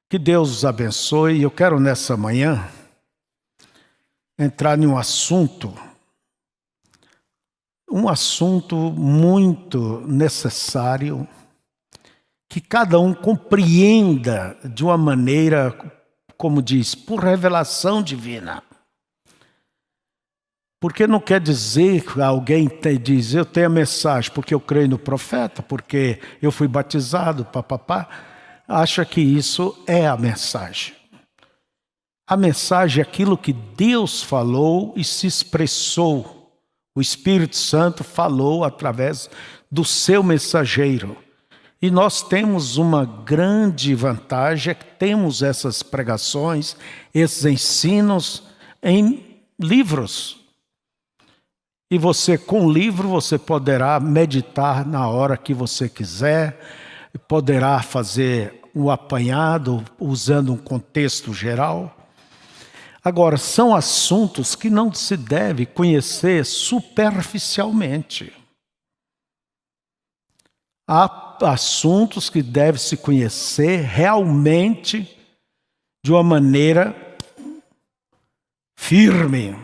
Que Deus os abençoe. Eu quero nessa manhã entrar em um assunto muito necessário, que cada um compreenda de uma maneira, como diz, por revelação divina. Porque não quer dizer que alguém diz, eu tenho a mensagem porque eu creio no profeta, porque eu fui batizado, papapá, acha que isso é a mensagem. A mensagem é aquilo que Deus falou e se expressou. O Espírito Santo falou através do seu mensageiro. E nós temos uma grande vantagem, é que temos essas pregações, esses ensinos em livros. E você, com o livro, você poderá meditar na hora que você quiser, poderá fazer um apanhado usando um contexto geral. Agora, são assuntos que não se deve conhecer superficialmente. Há assuntos que deve se conhecer realmente de uma maneira firme,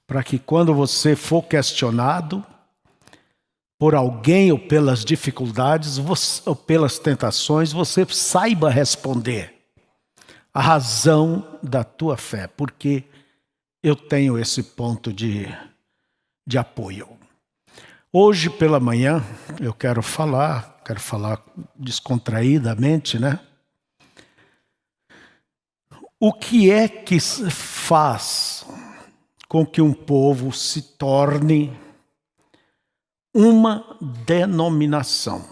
para que quando você for questionado por alguém ou pelas dificuldades ou pelas tentações, você saiba responder a razão da tua fé, porque eu tenho esse ponto de apoio. Hoje pela manhã eu quero falar descontraídamente, né? O que é que faz com que um povo se torne uma denominação?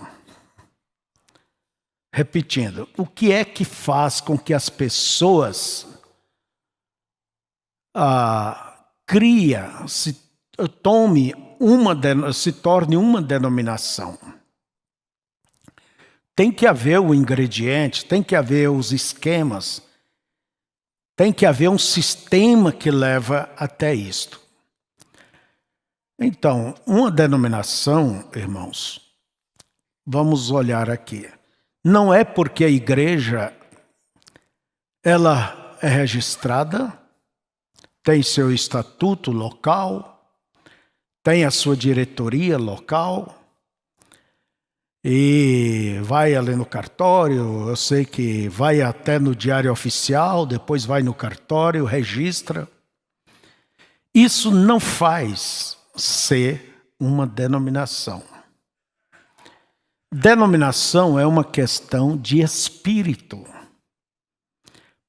Repetindo, o que é que faz com que as pessoas se torne uma denominação? Tem que haver o ingrediente, tem que haver os esquemas, tem que haver um sistema que leva até isto. Então, uma denominação, irmãos, vamos olhar aqui. Não é porque a igreja ela é registrada, tem seu estatuto local, tem a sua diretoria local, e vai ali no cartório, eu sei que vai até no diário oficial, depois vai no cartório, registra. Isso não faz ser uma denominação. Denominação é uma questão de espírito.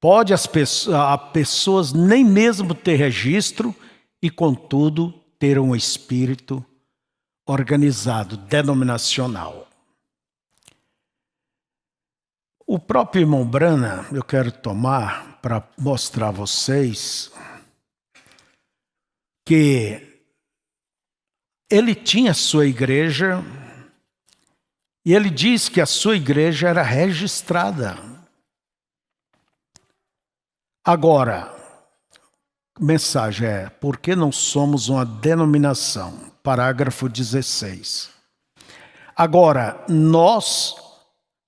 Pode as pessoas nem mesmo ter registro e, contudo, ter um espírito organizado, denominacional. O próprio irmão Branham, eu quero tomar para mostrar a vocês que ele tinha sua igreja e ele diz que a sua igreja era registrada. Agora, a mensagem é, por que não somos uma denominação? Parágrafo 16. Agora, nós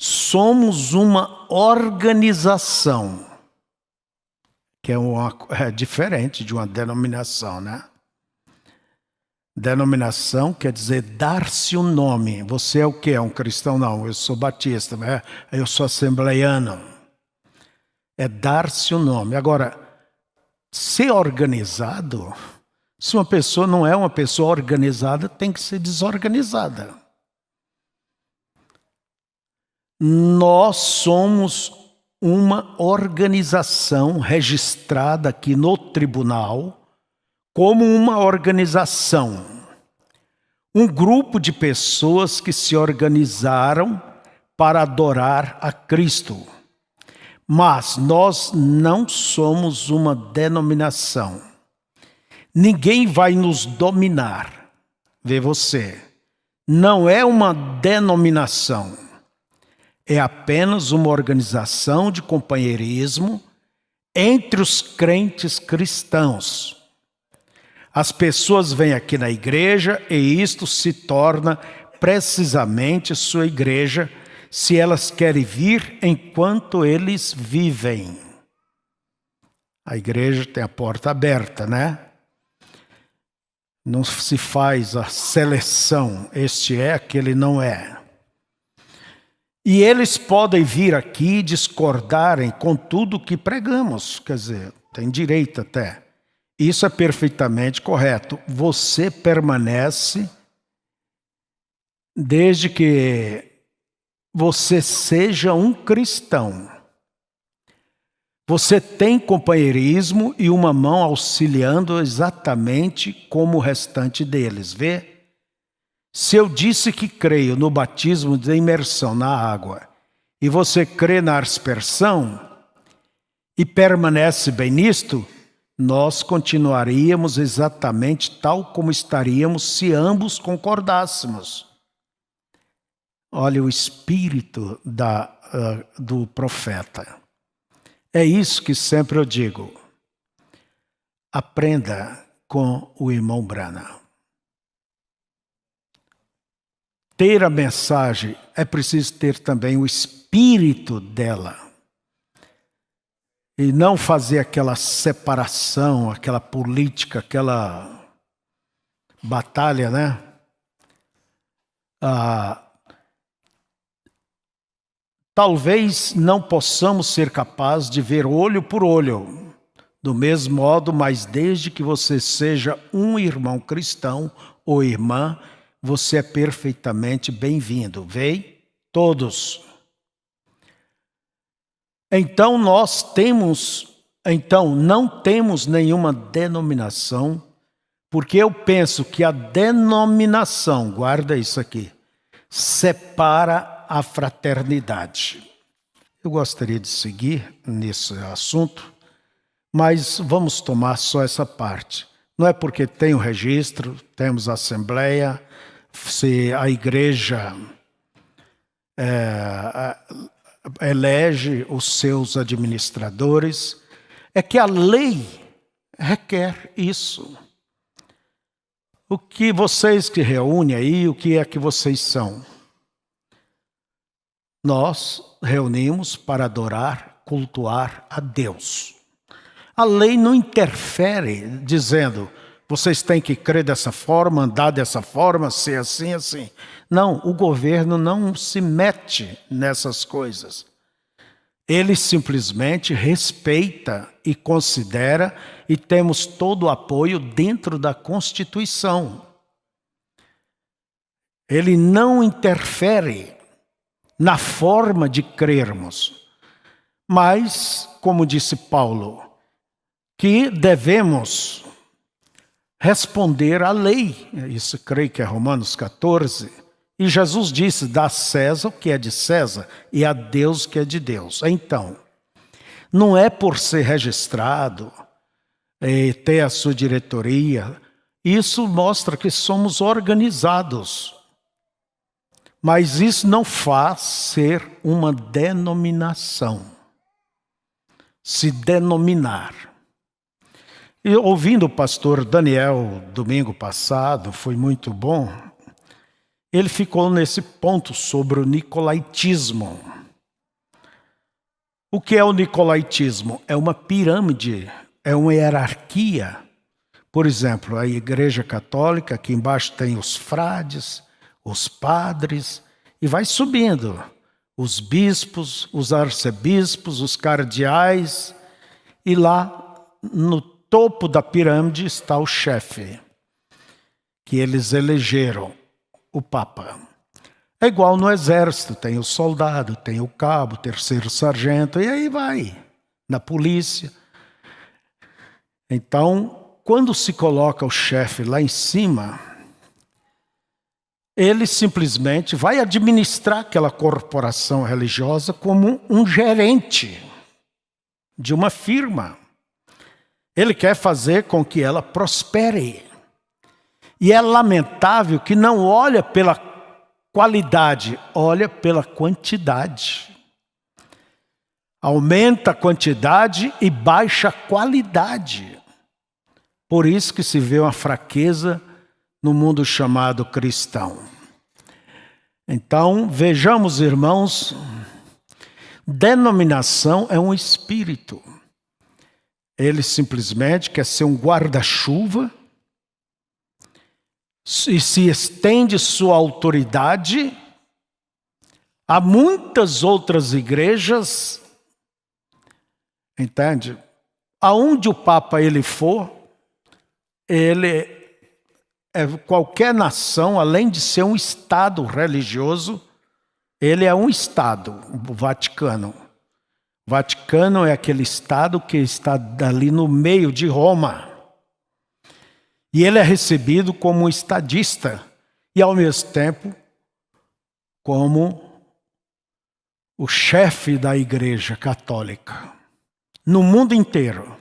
somos uma organização, que é diferente de uma denominação, né? Denominação quer dizer dar-se um nome. Você é o quê? É um cristão? Não, eu sou batista, eu sou assembleiano. É dar-se um nome. Agora, ser organizado, se uma pessoa não é uma pessoa organizada, tem que ser desorganizada. Nós somos uma organização registrada aqui no tribunal como uma organização. Um grupo de pessoas que se organizaram para adorar a Cristo. Mas nós não somos uma denominação. Ninguém vai nos dominar. Vê você. Não é uma denominação. É apenas uma organização de companheirismo entre os crentes cristãos. As pessoas vêm aqui na igreja e isto se torna precisamente sua igreja, se elas querem vir enquanto eles vivem. A igreja tem a porta aberta, né? Não se faz a seleção, este é, aquele não é. E eles podem vir aqui e discordarem com tudo que pregamos, quer dizer, tem direito até. Isso é perfeitamente correto. Você permanece desde que você seja um cristão. Você tem companheirismo e uma mão auxiliando exatamente como o restante deles, vê? Se eu disse que creio no batismo de imersão na água e você crê na aspersão e permanece bem nisto, nós continuaríamos exatamente tal como estaríamos se ambos concordássemos. Olha o espírito do profeta. É isso que sempre eu digo. Aprenda com o irmão Branham. Ter a mensagem, é preciso ter também o espírito dela. E não fazer aquela separação, aquela política, aquela batalha, né? Talvez não possamos ser capazes de ver olho por olho, do mesmo modo, mas desde que você seja um irmão cristão ou irmã, você é perfeitamente bem-vindo. Vem? Todos. Então não temos nenhuma denominação, porque eu penso que a denominação, guarda isso aqui, separa a fraternidade. Eu gostaria de seguir nesse assunto, mas vamos tomar só essa parte. Não é porque tem o registro, temos a assembleia, se a igreja elege os seus administradores, é que a lei requer isso. O que vocês que reúnem aí, o que é que vocês são? Nós reunimos para adorar, cultuar a Deus. A lei não interfere dizendo, vocês têm que crer dessa forma, andar dessa forma, ser assim, assim. Não, o governo não se mete nessas coisas. Ele simplesmente respeita e considera e temos todo o apoio dentro da Constituição. Ele não interfere na forma de crermos. Mas, como disse Paulo, que devemos responder à lei. Isso creio que é Romanos 14. E Jesus disse, dá a César o que é de César e a Deus o que é de Deus. Então, não é por ser registrado, ter a sua diretoria, isso mostra que somos organizados. Mas isso não faz ser uma denominação. Se denominar. E ouvindo o pastor Daniel domingo passado, foi muito bom, ele ficou nesse ponto sobre o nicolaítismo. O que é o nicolaítismo? É uma pirâmide, é uma hierarquia. Por exemplo, a Igreja Católica, aqui embaixo tem os frades, os padres, e vai subindo. Os bispos, os arcebispos, os cardeais, e lá no topo da pirâmide está o chefe, que eles elegeram, o Papa. É igual no exército, tem o soldado, tem o cabo, o terceiro sargento, e aí vai, na polícia. Então, quando se coloca o chefe lá em cima, ele simplesmente vai administrar aquela corporação religiosa como um gerente de uma firma. Ele quer fazer com que ela prospere. E é lamentável que não olha pela qualidade, olha pela quantidade. Aumenta a quantidade e baixa a qualidade. Por isso que se vê uma fraqueza no mundo chamado cristão. Então, vejamos, irmãos, denominação é um espírito. Ele simplesmente quer ser um guarda-chuva e se estende sua autoridade a muitas outras igrejas, entende? Aonde o Papa ele for, ele qualquer nação, além de ser um Estado religioso, ele é um Estado, o Vaticano. O Vaticano é aquele Estado que está ali no meio de Roma. E ele é recebido como um estadista e, ao mesmo tempo, como o chefe da Igreja Católica no mundo inteiro.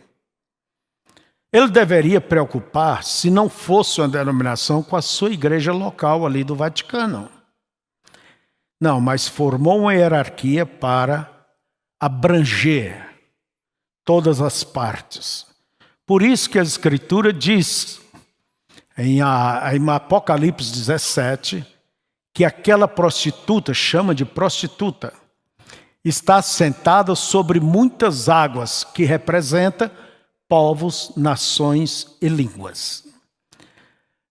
Ele deveria preocupar, se não fosse uma denominação, com a sua igreja local ali do Vaticano. Não, mas formou uma hierarquia para abranger todas as partes. Por isso que a Escritura diz, em Apocalipse 17, que aquela prostituta, chama de prostituta, está sentada sobre muitas águas, que representa povos, nações e línguas.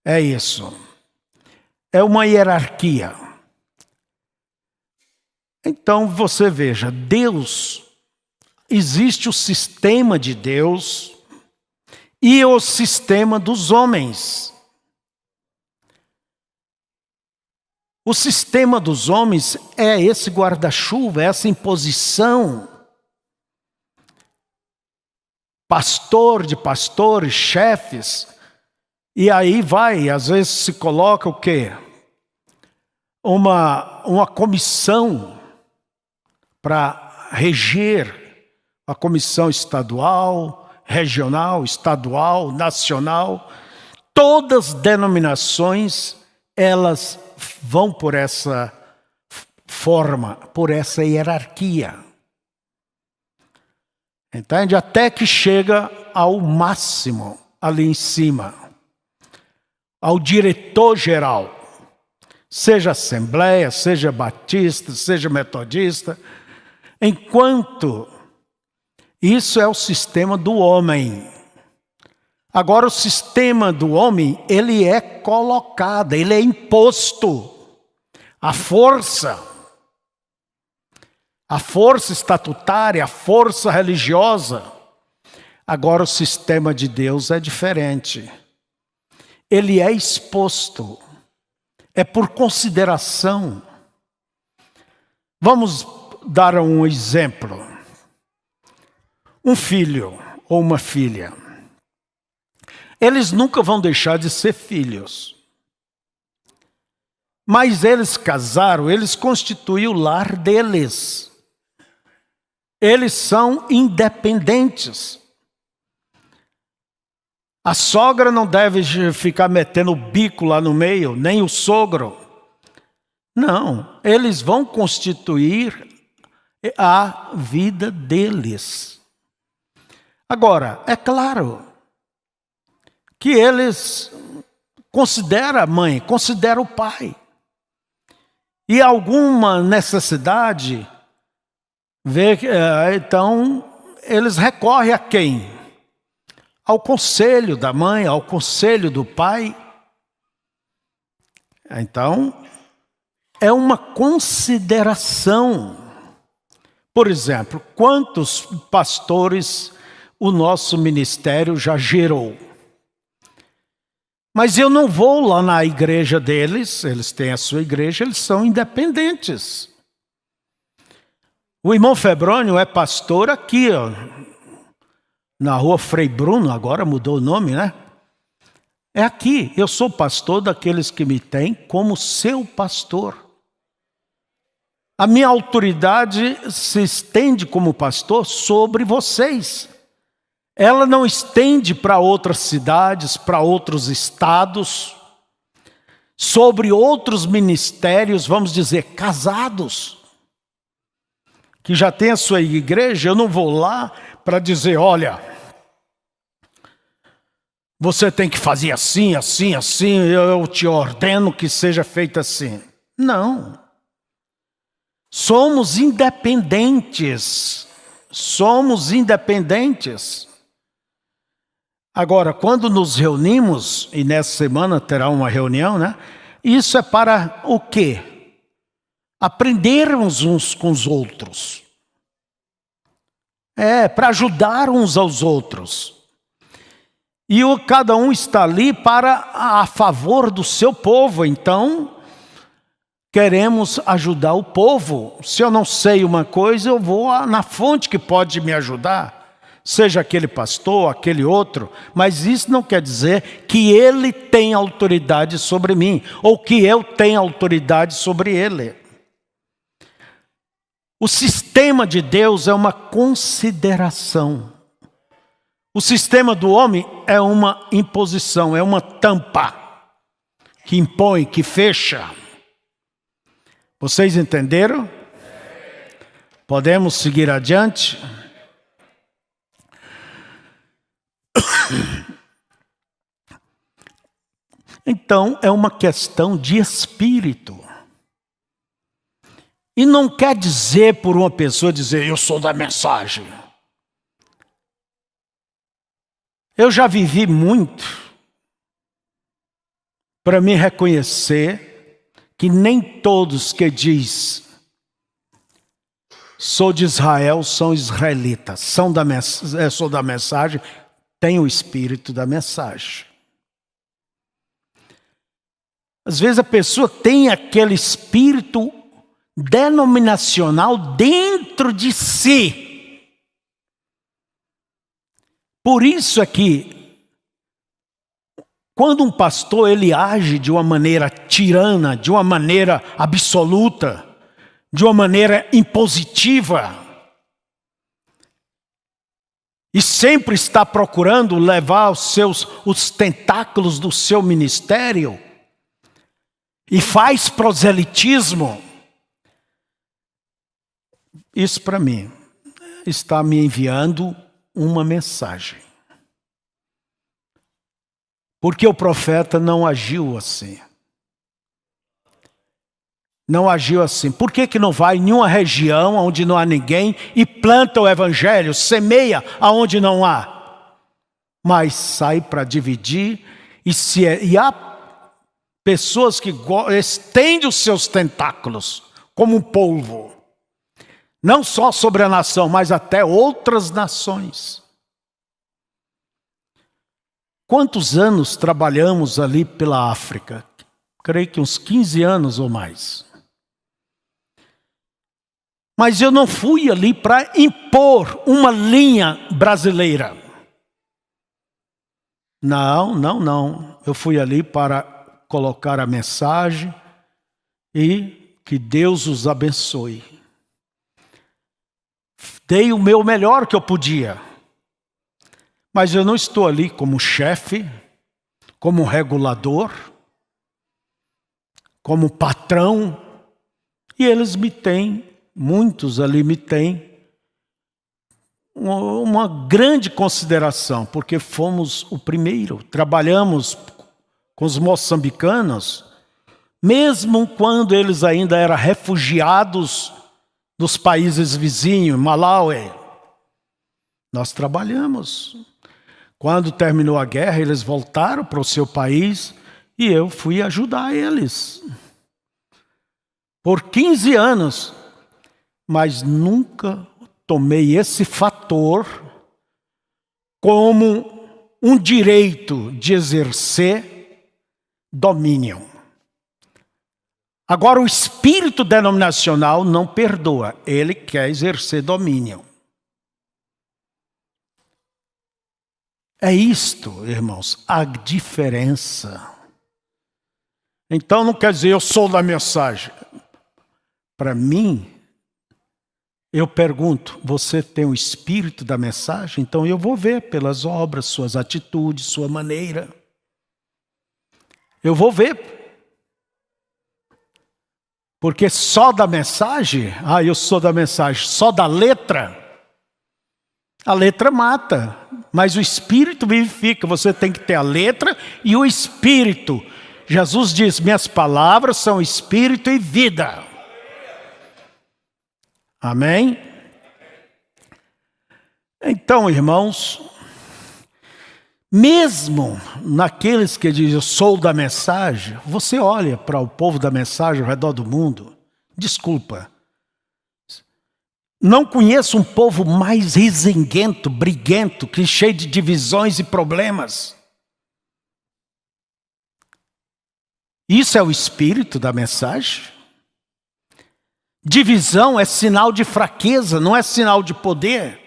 É isso. É uma hierarquia. Então você veja, Deus, existe o sistema de Deus e o sistema dos homens. O sistema dos homens é esse guarda-chuva, essa imposição. Pastor de pastores, chefes, e aí vai, às vezes se coloca o quê? Uma comissão para reger, a comissão estadual, regional, estadual, nacional. Todas as denominações, elas vão por essa forma, por essa hierarquia. Entende? Até que chega ao máximo, ali em cima, ao diretor-geral. Seja Assembleia, seja Batista, seja Metodista. Enquanto isso é o sistema do homem. Agora o sistema do homem, ele é colocado, ele é imposto. A força estatutária, a força religiosa. Agora o sistema de Deus é diferente. Ele é exposto. É por consideração. Vamos dar um exemplo. Um filho ou uma filha. Eles nunca vão deixar de ser filhos. Mas eles casaram, eles constituem o lar deles. Eles são independentes. A sogra não deve ficar metendo o bico lá no meio, nem o sogro. Não, eles vão constituir a vida deles. Agora, é claro que eles consideram a mãe, consideram o pai. E alguma necessidade, então eles recorrem a quem? Ao conselho da mãe, ao conselho do pai. Então, é uma consideração. Por exemplo, quantos pastores o nosso ministério já gerou? Mas eu não vou lá na igreja deles, eles têm a sua igreja, eles são independentes. O irmão Febrônio é pastor aqui, ó, na rua Frei Bruno, agora mudou o nome, né? É aqui, eu sou pastor daqueles que me têm como seu pastor. A minha autoridade se estende como pastor sobre vocês. Ela não estende para outras cidades, para outros estados, sobre outros ministérios, vamos dizer, casados, que já tem a sua igreja. Eu não vou lá para dizer, olha, você tem que fazer assim, assim, assim, eu te ordeno que seja feito assim. Não. Somos independentes. Somos independentes. Agora, quando nos reunimos, e nessa semana terá uma reunião, né? Isso é para o quê? Aprendermos uns com os outros. Para ajudar uns aos outros. E cada um está ali a favor do seu povo. Então, queremos ajudar o povo. Se eu não sei uma coisa, eu vou na fonte que pode me ajudar. Seja aquele pastor, aquele outro. Mas isso não quer dizer que ele tem autoridade sobre mim. Ou que eu tenho autoridade sobre ele. O sistema de Deus é uma consideração. O sistema do homem é uma imposição, é uma tampa. Que impõe, que fecha. Vocês entenderam? Podemos seguir adiante? Então, é uma questão de espírito. E não quer dizer por uma pessoa dizer, eu sou da mensagem. Eu já vivi muito para me reconhecer que nem todos que diz sou de Israel são israelitas, sou da mensagem, têm o espírito da mensagem. Às vezes a pessoa tem aquele espírito denominacional dentro de si. Por isso é que, quando um pastor ele age de uma maneira tirana, de uma maneira absoluta, de uma maneira impositiva, e sempre está procurando levar os tentáculos do seu ministério, e faz proselitismo, isso para mim está me enviando uma mensagem. Porque o profeta não agiu assim. Não agiu assim. Por que não vai em nenhuma região onde não há ninguém e planta o evangelho, semeia aonde não há? Mas sai para dividir e há pessoas que estendem os seus tentáculos como um polvo. Não só sobre a nação, mas até outras nações. Quantos anos trabalhamos ali pela África? Creio que uns 15 anos ou mais. Mas eu não fui ali para impor uma linha brasileira. Não. Eu fui ali para colocar a mensagem e que Deus os abençoe. Dei o meu melhor que eu podia. Mas eu não estou ali como chefe, como regulador, como patrão. E eles me têm, muitos ali me têm, uma grande consideração, porque fomos o primeiro. Trabalhamos com os moçambicanos, mesmo quando eles ainda eram refugiados dos países vizinhos, Malawi. Nós trabalhamos. Quando terminou a guerra, eles voltaram para o seu país e eu fui ajudar eles. Por 15 anos. Mas nunca tomei esse fator como um direito de exercer domínio. Agora, o espírito denominacional não perdoa. Ele quer exercer domínio. É isto, irmãos, a diferença. Então não quer dizer eu sou da mensagem. Para mim, eu pergunto, você tem o espírito da mensagem? Então eu vou ver pelas obras, suas atitudes, sua maneira. Eu vou ver. Porque só da mensagem, eu sou da mensagem, só da letra, a letra mata, mas o espírito vivifica. Você tem que ter a letra e o espírito. Jesus diz, minhas palavras são espírito e vida. Amém? Então, irmãos, mesmo naqueles que dizem, eu sou da mensagem, você olha para o povo da mensagem ao redor do mundo, desculpa, não conheço um povo mais risenguento, briguento, que cheio de divisões e problemas. Isso é o espírito da mensagem? Divisão é sinal de fraqueza, não é sinal de poder.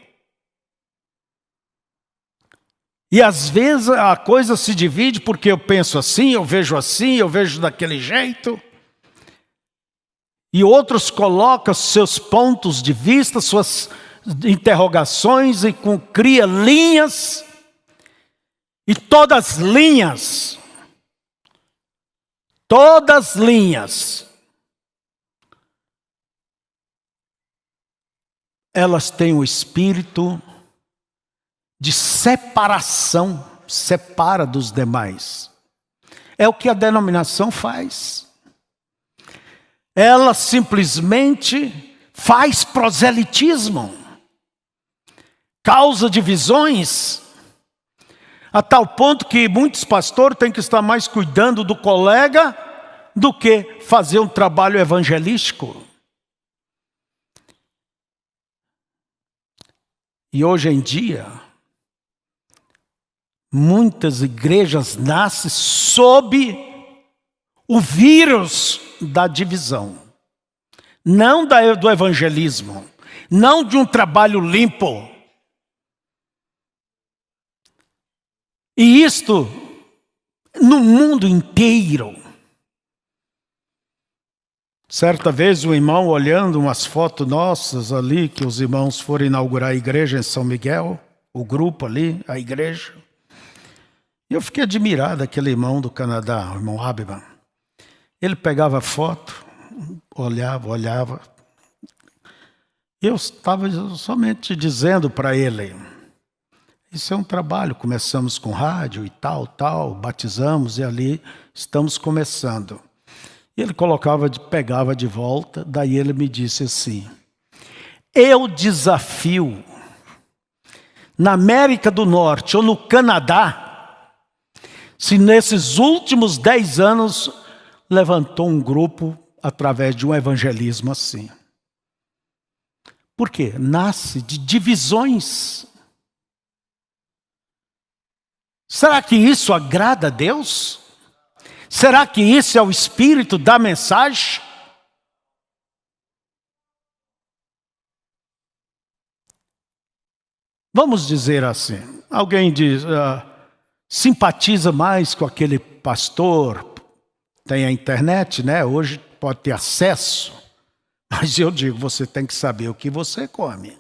E às vezes a coisa se divide porque eu penso assim, eu vejo daquele jeito. E outros colocam seus pontos de vista, suas interrogações e cria linhas. E todas linhas, elas têm o espírito de separação, separa dos demais. É o que a denominação faz. Ela simplesmente faz proselitismo, causa divisões, a tal ponto que muitos pastores têm que estar mais cuidando do colega do que fazer um trabalho evangelístico. E hoje em dia, muitas igrejas nascem sob o vírus da divisão, não do evangelismo, não de um trabalho limpo. E isto no mundo inteiro. Certa vez um irmão olhando umas fotos nossas ali, que os irmãos foram inaugurar a igreja em São Miguel, o grupo ali, a igreja. E eu fiquei admirado daquele irmão do Canadá, o irmão Abban. Ele pegava foto, olhava. Eu estava somente dizendo para ele, isso é um trabalho, começamos com rádio e tal, batizamos e ali estamos começando. E ele pegava de volta, daí ele me disse assim, eu desafio, na América do Norte ou no Canadá, se nesses últimos 10 anos levantou um grupo através de um evangelismo assim. Por quê? Nasce de divisões. Será que isso agrada a Deus? Será que isso é o espírito da mensagem? Vamos dizer assim, alguém diz, simpatiza mais com aquele pastor, tem a internet, né? Hoje pode ter acesso, mas eu digo, você tem que saber o que você come.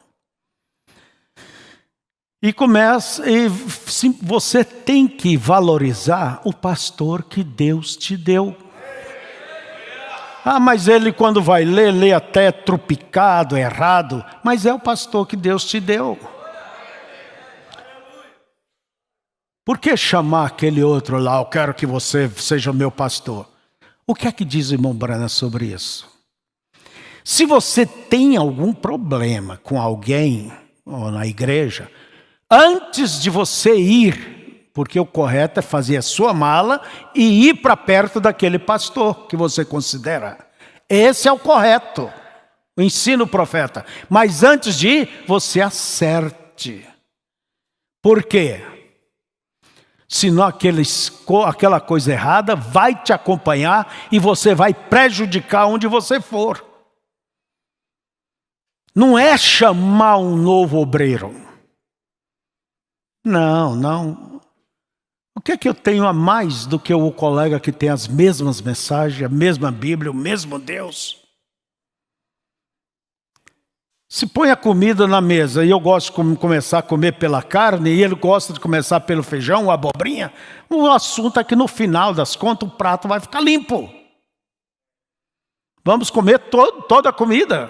E você tem que valorizar o pastor que Deus te deu. Mas ele quando vai lê até tropicado, errado, mas é o pastor que Deus te deu. Por que chamar aquele outro lá, eu quero que você seja meu pastor? O que é que diz o irmão Branham sobre isso? Se você tem algum problema com alguém, ou na igreja, antes de você ir, porque o correto é fazer a sua mala e ir para perto daquele pastor que você considera. Esse é o correto, o ensino profeta. Mas antes de ir, você acerte. Por quê? Senão aquela coisa errada vai te acompanhar e você vai prejudicar onde você for. Não é chamar um novo obreiro. Não. O que é que eu tenho a mais do que o colega que tem as mesmas mensagens, a mesma Bíblia, o mesmo Deus? Se põe a comida na mesa e eu gosto de começar a comer pela carne e ele gosta de começar pelo feijão, a abobrinha, o assunto é que no final das contas o prato vai ficar limpo. Vamos comer toda a comida.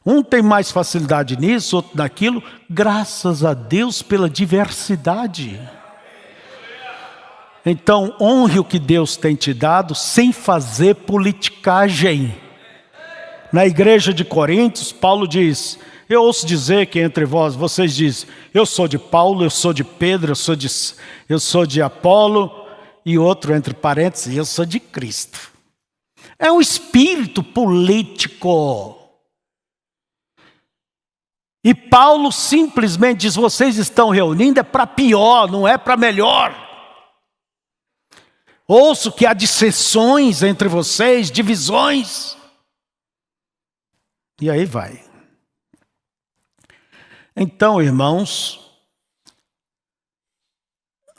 Um tem mais facilidade nisso, outro naquilo. Graças a Deus pela diversidade. Então, honre o que Deus tem te dado sem fazer politicagem. Na igreja de Coríntios, Paulo diz: eu ouço dizer que entre vós, vocês dizem, eu sou de Paulo, eu sou de Pedro, eu sou de Apolo, e outro, entre parênteses, eu sou de Cristo. É um espírito político. E Paulo simplesmente diz: vocês estão reunindo é para pior, não é para melhor. Ouço que há dissensões entre vocês, divisões. E aí vai. Então, irmãos,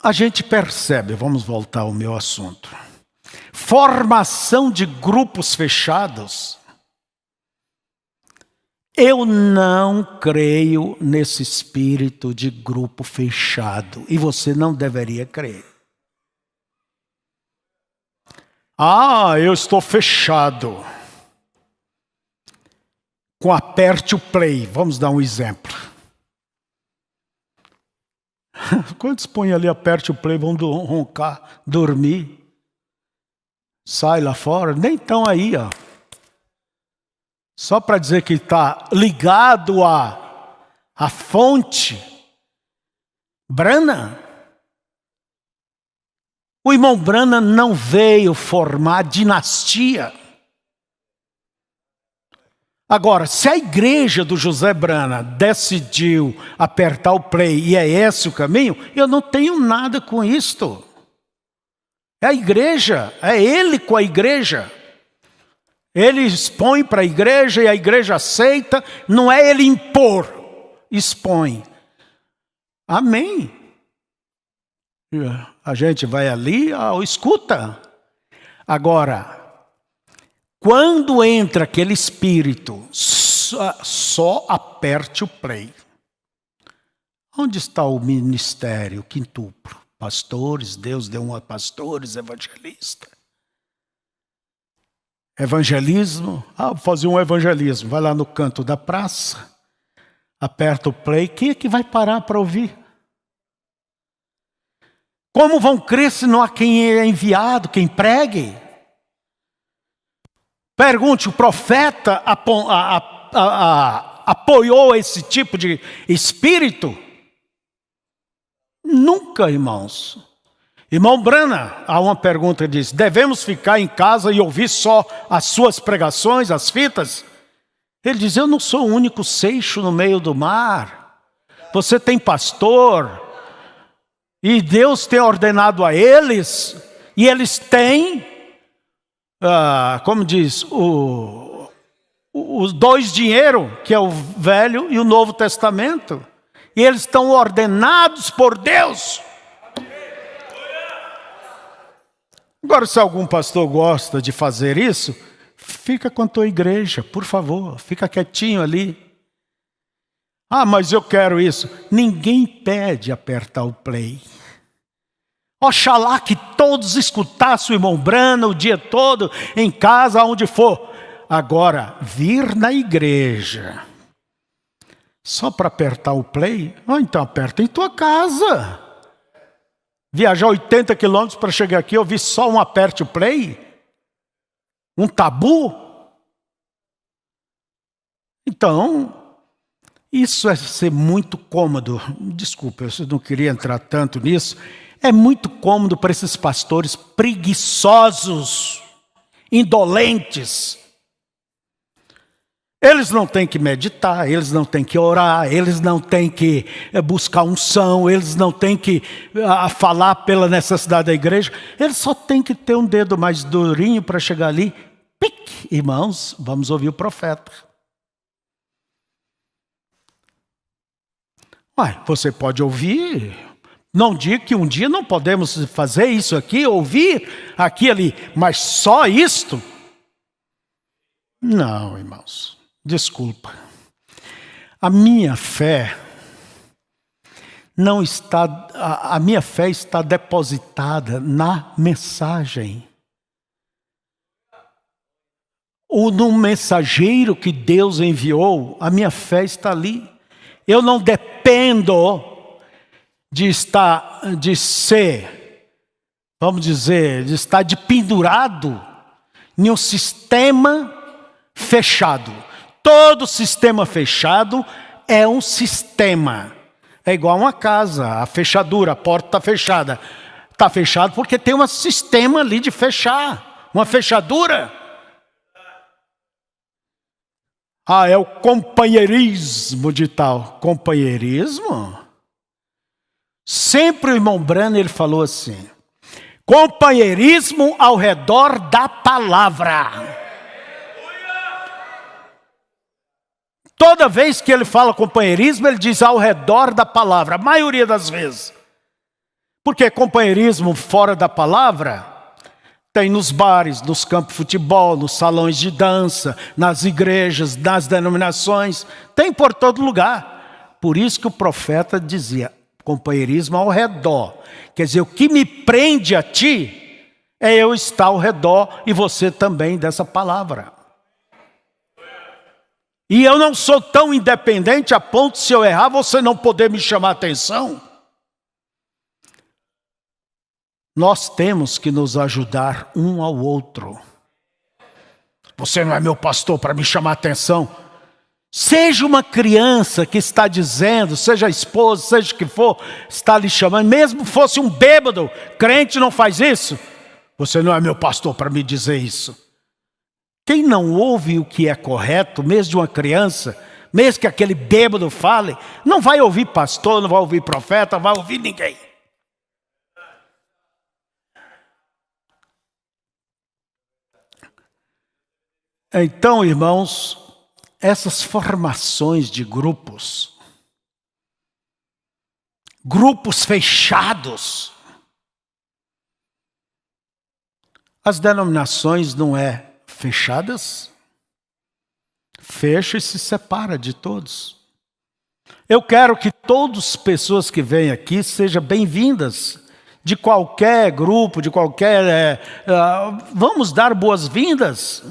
a gente percebe, vamos voltar ao meu assunto. Formação de grupos fechados. Eu não creio nesse espírito de grupo fechado. E você não deveria crer. Eu estou fechado. Com aperte o play. Vamos dar um exemplo. Quantos põem ali, aperte o play, vão roncar, dormir? Sai lá fora, nem estão aí, ó. Só para dizer que está ligado à fonte. Brana. O irmão Brana não veio formar dinastia. Agora, se a igreja do José Brana decidiu apertar o play e é esse o caminho, eu não tenho nada com isto. É a igreja, é ele com a igreja. Ele expõe para a igreja e a igreja aceita, não é ele impor, expõe. Amém. A gente vai ali, escuta. Agora, quando entra aquele espírito, só aperte o play. Onde está o ministério quintuplo? Pastores, Deus deu a pastores, evangelistas. Evangelismo, vou fazer um evangelismo. Vai lá no canto da praça, aperta o play. Quem é que vai parar para ouvir? Como vão crer se não há quem é enviado, quem pregue? Pergunte, o profeta apoiou esse tipo de espírito? Nunca, irmãos. Irmão Brana, há uma pergunta que diz: devemos ficar em casa e ouvir só as suas pregações, as fitas? Ele diz: eu não sou o único seixo no meio do mar. Você tem pastor, e Deus tem ordenado a eles, e eles têm, como diz, os dois dinheiro, que é o Velho e o Novo Testamento. E eles estão ordenados por Deus. Agora, se algum pastor gosta de fazer isso, fica com a tua igreja, por favor, fica quietinho ali. Mas eu quero isso. Ninguém pede apertar o play. Oxalá que todos escutassem o irmão Brana o dia todo, em casa, aonde for. Agora, vir na igreja só para apertar o play? Então aperta em tua casa. Viajar 80 quilômetros para chegar aqui, ouvir só um aperte o play? Um tabu? Então, isso é ser muito cômodo. Desculpa, eu não queria entrar tanto nisso. É muito cômodo para esses pastores preguiçosos, indolentes. Eles não têm que meditar, eles não têm que orar, eles não têm que buscar unção, eles não têm que falar pela necessidade da igreja. Eles só têm que ter um dedo mais durinho para chegar ali. Pique, irmãos, vamos ouvir o profeta. Você pode ouvir. Não digo que um dia não podemos fazer isso aqui, ouvir aqui ali, mas só isto? Não, irmãos. Desculpa, a minha fé não está, a minha fé está depositada na mensagem. Ou no mensageiro que Deus enviou, a minha fé está ali. Eu não dependo de ser, vamos dizer, de estar pendurado em um sistema fechado. Todo sistema fechado é um sistema. É igual uma casa, a fechadura, a porta está fechada. Está fechado porque tem um sistema ali de fechar, uma fechadura. Ah, é o companheirismo de tal. Companheirismo? Sempre o irmão Branham, ele falou assim: companheirismo ao redor da palavra. Toda vez que ele fala companheirismo, ele diz ao redor da palavra, a maioria das vezes. Porque companheirismo fora da palavra tem nos bares, nos campos de futebol, nos salões de dança, nas igrejas, nas denominações, tem por todo lugar. Por isso que o profeta dizia, companheirismo ao redor. Quer dizer, o que me prende a ti é eu estar ao redor e você também dessa palavra. E eu não sou tão independente a ponto, se eu errar, você não poder me chamar a atenção. Nós temos que nos ajudar um ao outro. Você não é meu pastor para me chamar a atenção. Seja uma criança que está dizendo, seja a esposa, seja o que for, está lhe chamando, mesmo fosse um bêbado, crente não faz isso. Você não é meu pastor para me dizer isso. Quem não ouve o que é correto, mesmo de uma criança, mesmo que aquele bêbado fale, não vai ouvir pastor, não vai ouvir profeta, não vai ouvir ninguém. Então, irmãos, essas formações de grupos fechados, as denominações não é fechadas, fecha e se separa de todos. Eu quero que todas as pessoas que vêm aqui sejam bem-vindas, de qualquer grupo, de qualquer... vamos dar boas-vindas.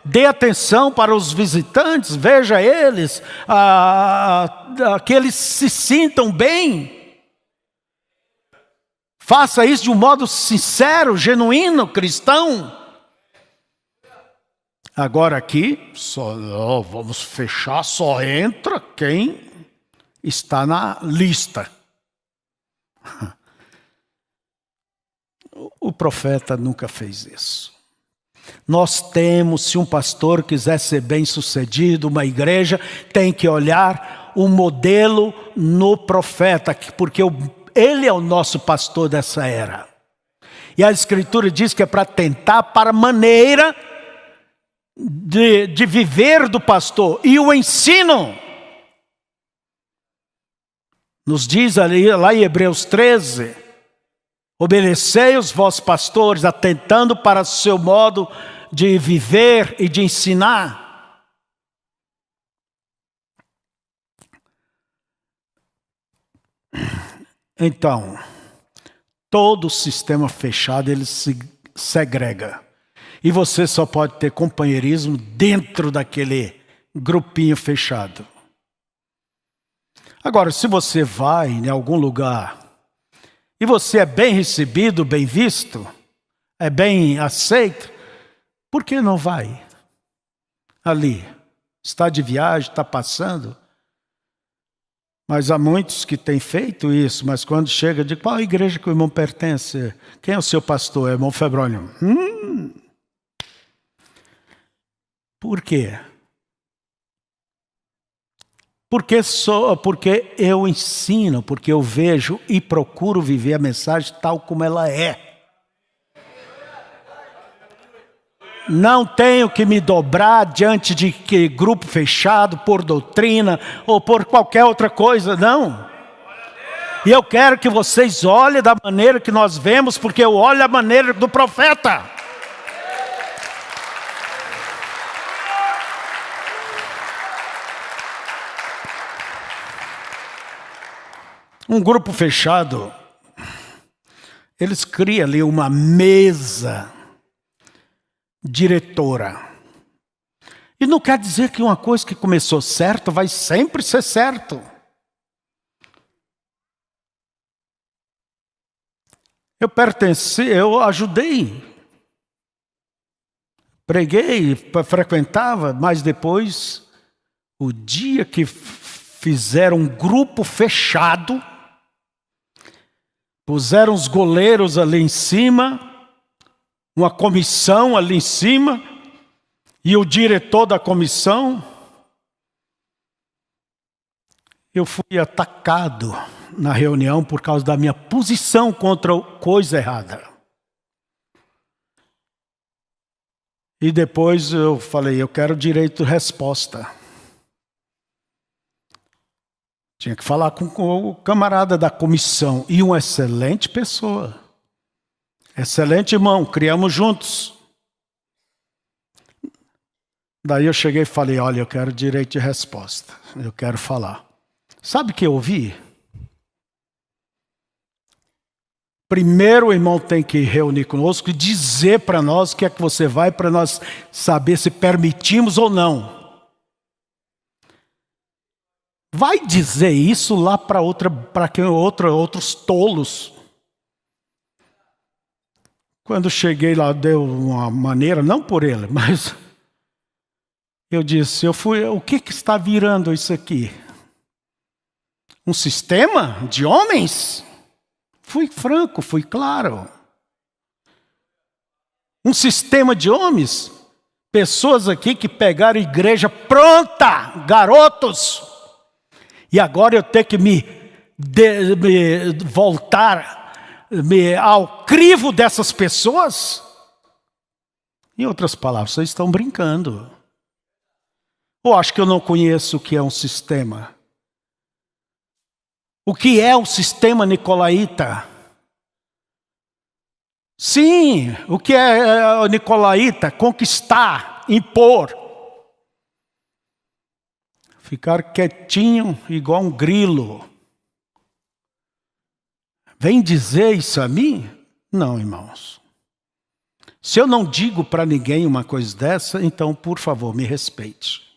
Dê atenção para os visitantes, veja eles, que eles se sintam bem. Faça isso de um modo sincero, genuíno, cristão. Agora aqui, vamos fechar, só entra quem está na lista. O profeta nunca fez isso. Nós temos, se um pastor quiser ser bem-sucedido, uma igreja, tem que olhar o modelo no profeta, porque ele é o nosso pastor dessa era. E a Escritura diz que é para tentar para a maneira de viver do pastor. E o ensino nos diz ali, lá em Hebreus 13, obedecei os vossos pastores, atentando para o seu modo de viver e de ensinar. Então, todo sistema fechado, ele se segrega. E você só pode ter companheirismo dentro daquele grupinho fechado. Agora, se você vai em algum lugar e você é bem recebido, bem visto, é bem aceito, por que não vai ali? Está de viagem, está passando. Mas há muitos que têm feito isso, mas quando chega, diz, qual igreja que o irmão pertence? Quem é o seu pastor? É o irmão Febrônio. Por quê? Porque eu ensino, porque eu vejo e procuro viver a mensagem tal como ela é. Não tenho que me dobrar diante de grupo fechado, por doutrina ou por qualquer outra coisa, não. E eu quero que vocês olhem da maneira que nós vemos, porque eu olho a maneira do profeta. Um grupo fechado, eles criam ali uma mesa diretora. E não quer dizer que uma coisa que começou certo vai sempre ser certo. Eu ajudei Preguei, frequentava, mas depois, o dia que fizeram um grupo fechado, puseram os goleiros ali em cima, uma comissão ali em cima, e o diretor da comissão, eu fui atacado na reunião por causa da minha posição contra coisa errada. E depois eu falei, eu quero direito de resposta. Tinha que falar com o camarada da comissão, e uma excelente pessoa. Excelente irmão, criamos juntos. Daí eu cheguei e falei, olha, eu quero direito de resposta, eu quero falar. Sabe o que eu ouvi? Primeiro o irmão tem que reunir conosco e dizer para nós o que é que você vai, para nós saber se permitimos ou não. Vai dizer isso lá para outros tolos. Quando cheguei lá, deu uma maneira, não por ele, mas eu disse, o que está virando isso aqui? Um sistema de homens? Fui franco, fui claro. Um sistema de homens? Pessoas aqui que pegaram a igreja pronta, garotos. E agora eu tenho que me voltar ao crivo dessas pessoas? Em outras palavras, vocês estão brincando. Ou acho que eu não conheço o que é um sistema? O que é o sistema nicolaíta? Sim, o que é o nicolaíta? Conquistar, impor. Ficar quietinho igual um grilo. Vem dizer isso a mim? Não, irmãos. Se eu não digo para ninguém uma coisa dessa, então, por favor, me respeite.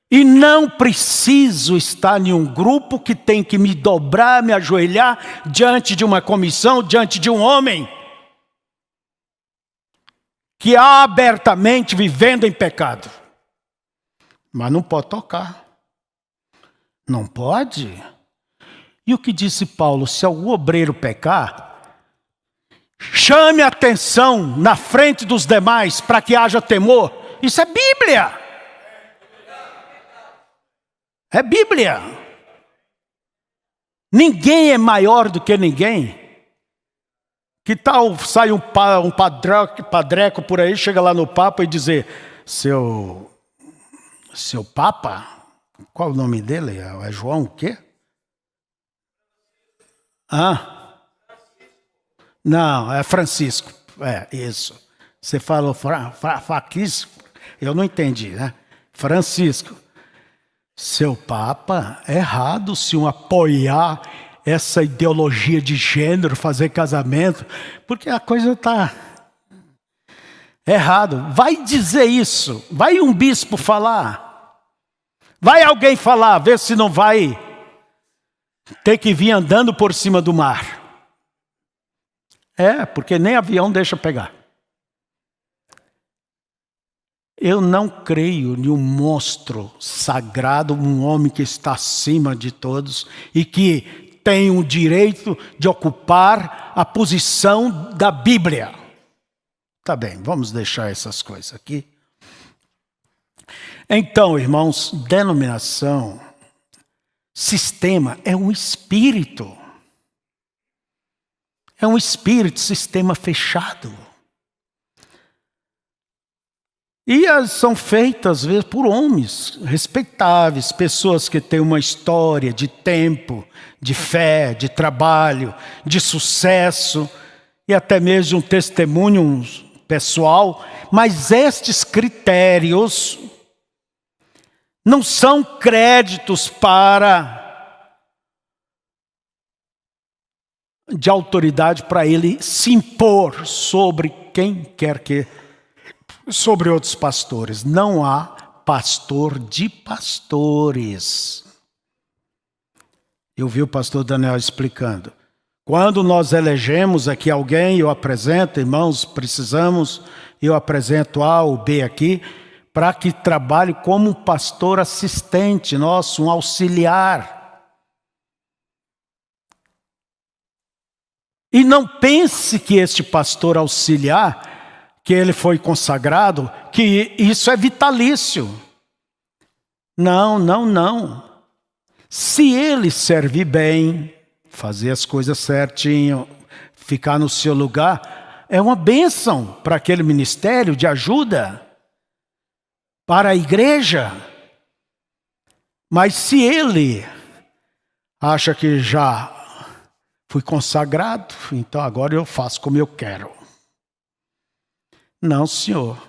E não preciso estar em um grupo que tem que me dobrar, me ajoelhar diante de uma comissão, diante de um homem que abertamente vivendo em pecado. Mas não pode tocar. Não pode. E o que disse Paulo? Se algum obreiro pecar, chame a atenção na frente dos demais para que haja temor. Isso é Bíblia. É Bíblia. Ninguém é maior do que ninguém. Que tal sai um padreco por aí, chega lá no Papa e dizer, seu Papa, qual o nome dele? É João o quê? Não, é Francisco. É, isso. Você falou Francisco, eu não entendi, né? Francisco. Seu Papa, é errado se um apoiar essa ideologia de gênero, fazer casamento, porque a coisa está errado. Vai dizer isso, vai um bispo falar, vai alguém falar, vê se não vai ter que vir andando por cima do mar. Porque nem avião deixa pegar. Eu não creio em um monstro sagrado, um homem que está acima de todos e que tem o direito de ocupar a posição da Bíblia. Tá bem, vamos deixar essas coisas aqui. Então, irmãos, denominação, sistema é um espírito. É um espírito, sistema fechado. E elas são feitas, às vezes, por homens respeitáveis, pessoas que têm uma história de tempo, de fé, de trabalho, de sucesso, e até mesmo de um testemunho pessoal. Mas estes critérios não são créditos de autoridade para ele se impor sobre quem quer que sobre outros pastores. Não há pastor de pastores. Eu vi o pastor Daniel explicando. Quando nós elegemos aqui alguém, eu apresento, irmãos, precisamos, eu apresento A ou B aqui, para que trabalhe como um pastor assistente nosso, um auxiliar. E não pense que este pastor auxiliar, que ele foi consagrado, que isso é vitalício. Não, não, não. Se ele servir bem, fazer as coisas certinho, ficar no seu lugar, é uma bênção para aquele ministério de ajuda, para a igreja. Mas se ele acha que já fui consagrado, então agora eu faço como eu quero. Não, senhor.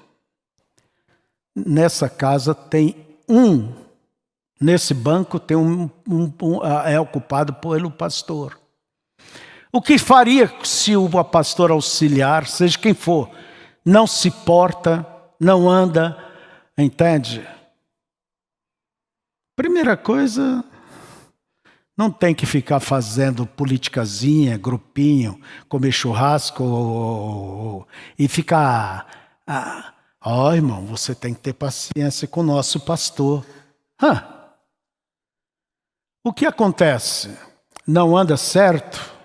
Nessa casa tem nesse banco tem é ocupado pelo pastor. O que faria se o pastor auxiliar, seja quem for, não se porta, não anda, entende? Primeira coisa, não tem que ficar fazendo politicazinha, grupinho, comer churrasco e ficar... irmão, você tem que ter paciência com o nosso pastor. O que acontece? Não anda certo?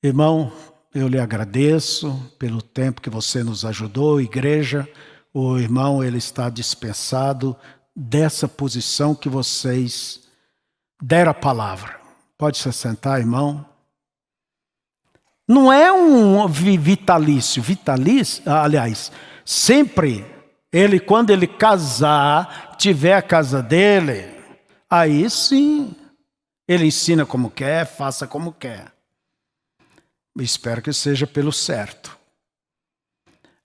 Irmão, eu lhe agradeço pelo tempo que você nos ajudou, igreja. O irmão, ele está dispensado dessa posição que vocês deram a palavra. Pode se sentar, irmão. Não é um vitalício. Aliás, sempre ele, quando ele casar, tiver a casa dele, aí sim, ele ensina como quer, faça como quer. Espero que seja pelo certo.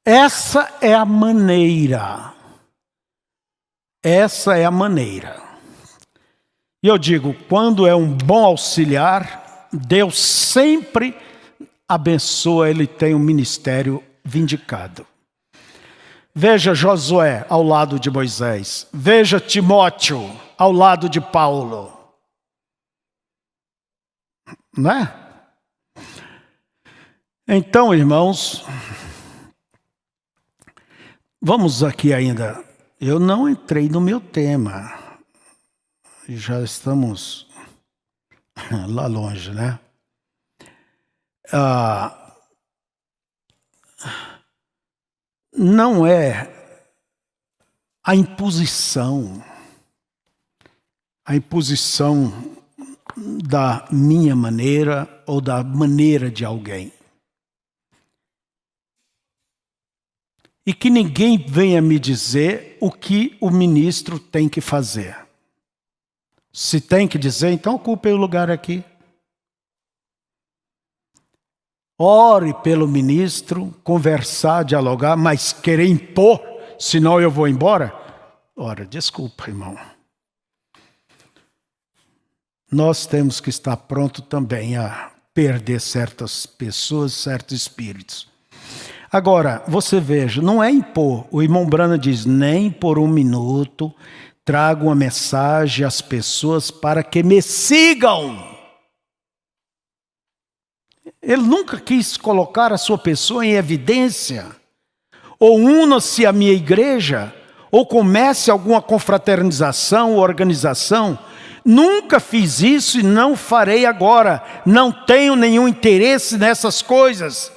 Essa é a maneira. Essa é a maneira. E eu digo, quando é um bom auxiliar, Deus sempre abençoa, ele tem um ministério vindicado. Veja Josué ao lado de Moisés. Veja Timóteo ao lado de Paulo. Não é? Então, irmãos, vamos aqui ainda. Eu não entrei no meu tema. Já estamos lá longe, né? Não é a imposição da minha maneira ou da maneira de alguém. E que ninguém venha me dizer o que o ministro tem que fazer. Se tem que dizer, então ocupe o lugar aqui. Ore pelo ministro, conversar, dialogar, mas querer impor, senão eu vou embora? Ora, desculpa, irmão. Nós temos que estar pronto também a perder certas pessoas, certos espíritos. Agora, você veja, não é impor. O irmão Branham diz, nem por um minuto trago uma mensagem às pessoas para que me sigam. Ele nunca quis colocar a sua pessoa em evidência. Ou una-se à minha igreja, ou comece alguma confraternização ou organização. Nunca fiz isso e não farei agora. Não tenho nenhum interesse nessas coisas.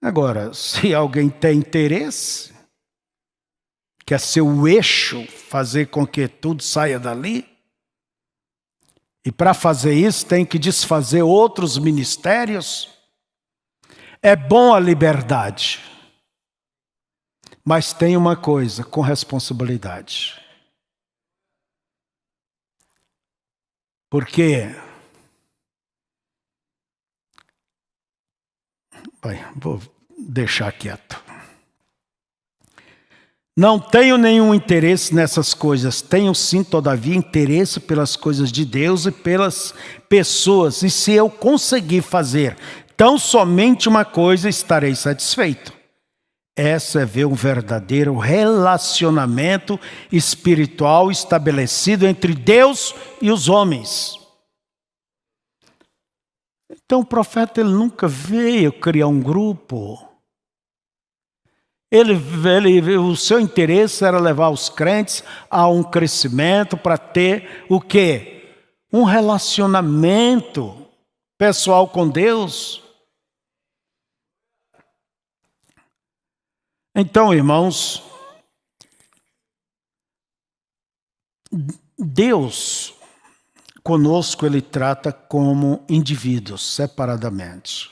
Agora, se alguém tem interesse, quer ser o eixo, fazer com que tudo saia dali, e para fazer isso tem que desfazer outros ministérios, é bom a liberdade, mas tem uma coisa, com responsabilidade. Porque, vou deixar quieto. Não tenho nenhum interesse nessas coisas. Tenho sim, todavia, interesse pelas coisas de Deus e pelas pessoas. E se eu conseguir fazer tão somente uma coisa, estarei satisfeito. Essa é ver um verdadeiro relacionamento espiritual estabelecido entre Deus e os homens. Então o profeta ele nunca veio criar um grupo. O seu interesse era levar os crentes a um crescimento para ter o quê? Um relacionamento pessoal com Deus. Então, irmãos, Deus conosco ele trata como indivíduos, separadamente.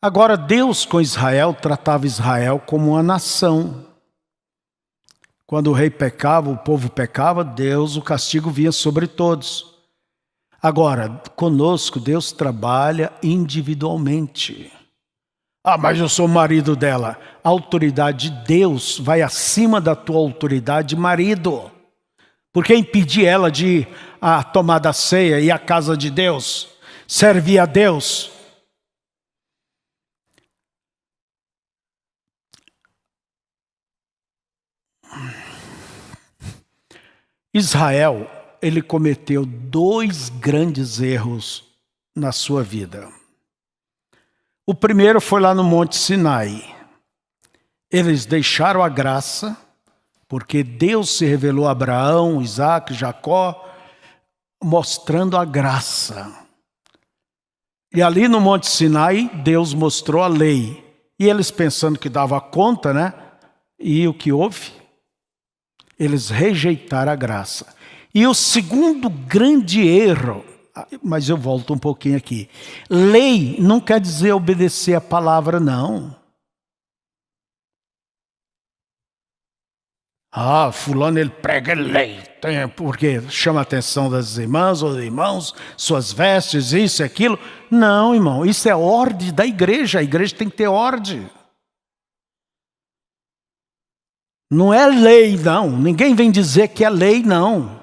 Agora, Deus com Israel tratava Israel como uma nação. Quando o rei pecava, o povo pecava, o castigo vinha sobre todos. Agora, conosco, Deus trabalha individualmente. Ah, mas eu sou marido dela. A autoridade de Deus vai acima da tua autoridade de marido. Por que impedir ela de ir à tomar da ceia e à casa de Deus? Servir a Deus? Israel, ele cometeu 2 grandes erros na sua vida. O primeiro foi lá no Monte Sinai. Eles deixaram a graça, porque Deus se revelou a Abraão, Isaac, Jacó, mostrando a graça. E ali no Monte Sinai, Deus mostrou a lei. E eles pensando que dava conta, né? E o que houve? Eles rejeitaram a graça. E o segundo grande erro, mas eu volto um pouquinho aqui. Lei não quer dizer obedecer a palavra, não. Ah, fulano ele prega lei, porque chama a atenção das irmãs ou dos irmãos, suas vestes, isso e aquilo. Não, irmão, isso é ordem da igreja, a igreja tem que ter ordem. Não é lei, não. Ninguém vem dizer que é lei, não.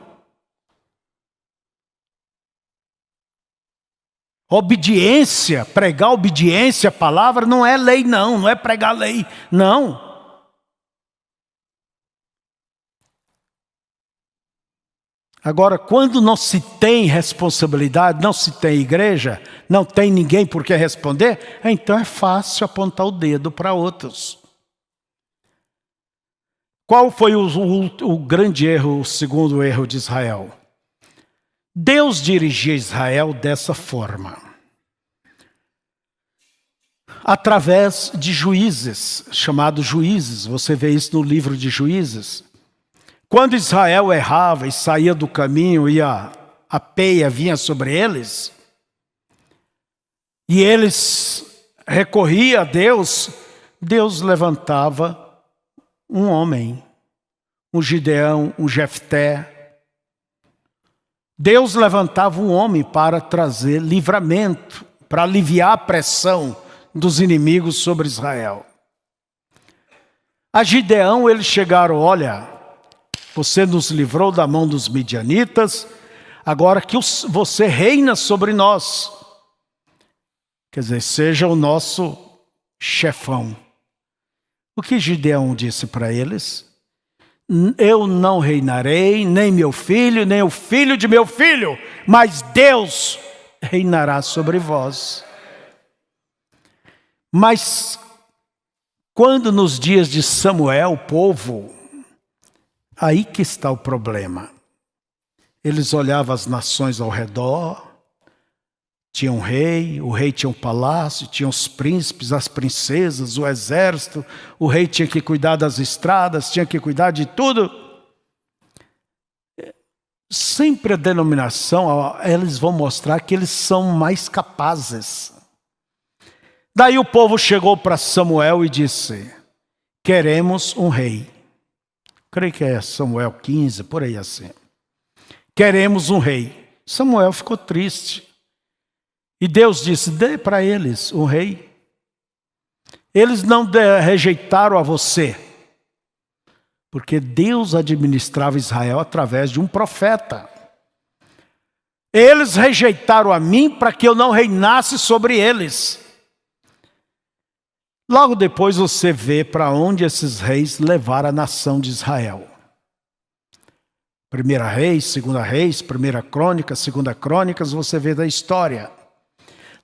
Obediência, pregar obediência à palavra não é lei, não. Não é pregar lei, não. Agora, quando não se tem responsabilidade, não se tem igreja, não tem ninguém por que responder, então é fácil apontar o dedo para outros. Qual foi o grande erro, o segundo erro de Israel? Deus dirigia Israel dessa forma. Através de juízes, chamados juízes. Você vê isso no livro de Juízes. Quando Israel errava e saía do caminho e a peia vinha sobre eles, e eles recorriam a Deus, Deus levantava um homem, um Gideão, um Jefté. Deus levantava um homem para trazer livramento, para aliviar a pressão dos inimigos sobre Israel. A Gideão eles chegaram, olha, você nos livrou da mão dos midianitas, agora que você reina sobre nós. Quer dizer, seja o nosso chefão. O que Gideão disse para eles? Eu não reinarei, nem meu filho, nem o filho de meu filho, mas Deus reinará sobre vós. Mas quando nos dias de Samuel, o povo, aí que está o problema. Eles olhavam as nações ao redor, tinha um rei, o rei tinha um palácio, tinha os príncipes, as princesas, o exército, o rei tinha que cuidar das estradas, tinha que cuidar de tudo. Sempre a denominação, eles vão mostrar que eles são mais capazes. Daí o povo chegou para Samuel e disse, queremos um rei. Creio que é Samuel 15, por aí assim. Queremos um rei. Samuel ficou triste. E Deus disse, dê para eles um rei. Eles não rejeitaram a você, porque Deus administrava Israel através de um profeta. Eles rejeitaram a mim para que eu não reinasse sobre eles. Logo depois você vê para onde esses reis levaram a nação de Israel. 1 Reis, 2 Reis, 1 Crônicas, 2 Crônicas, você vê da história.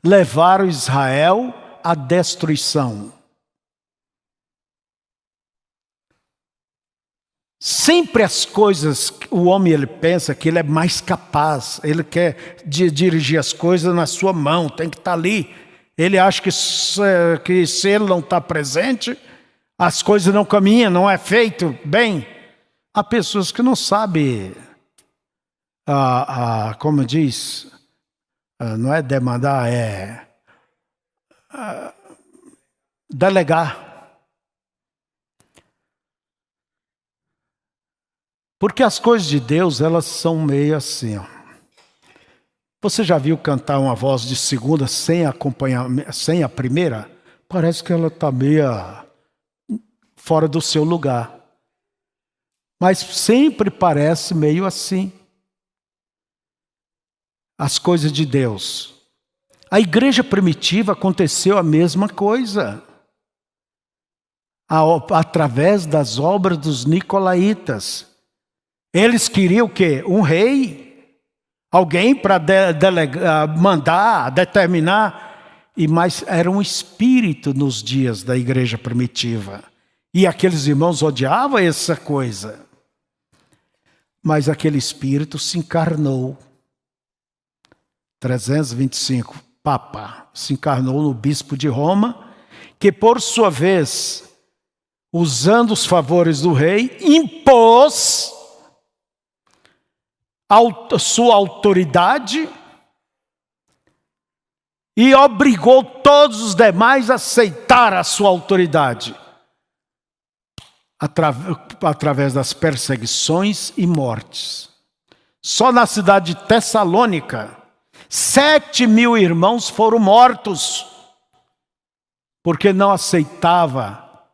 levaram Israel à destruição. Sempre as coisas, o homem ele pensa que ele é mais capaz, ele quer dirigir as coisas na sua mão, tem que estar ali. Ele acha que se ele não está presente, as coisas não caminham, não é feito bem. Há pessoas que não sabem, como diz, não é demandar, é delegar. Porque as coisas de Deus, elas são meio assim, ó. Você já viu cantar uma voz de segunda sem acompanhamento, sem a primeira? Parece que ela está meio fora do seu lugar. Mas sempre parece meio assim. As coisas de Deus. A igreja primitiva aconteceu a mesma coisa. Através das obras dos nicolaítas. Eles queriam o quê? Um rei, alguém para mandar, determinar, mas era um espírito nos dias da igreja primitiva. E aqueles irmãos odiavam essa coisa. Mas aquele espírito se encarnou. 325, Papa, se encarnou no bispo de Roma, que por sua vez, usando os favores do rei, impôs sua autoridade e obrigou todos os demais a aceitar a sua autoridade através das perseguições e mortes. Só na cidade de Tessalônica, 7.000 irmãos foram mortos porque não aceitava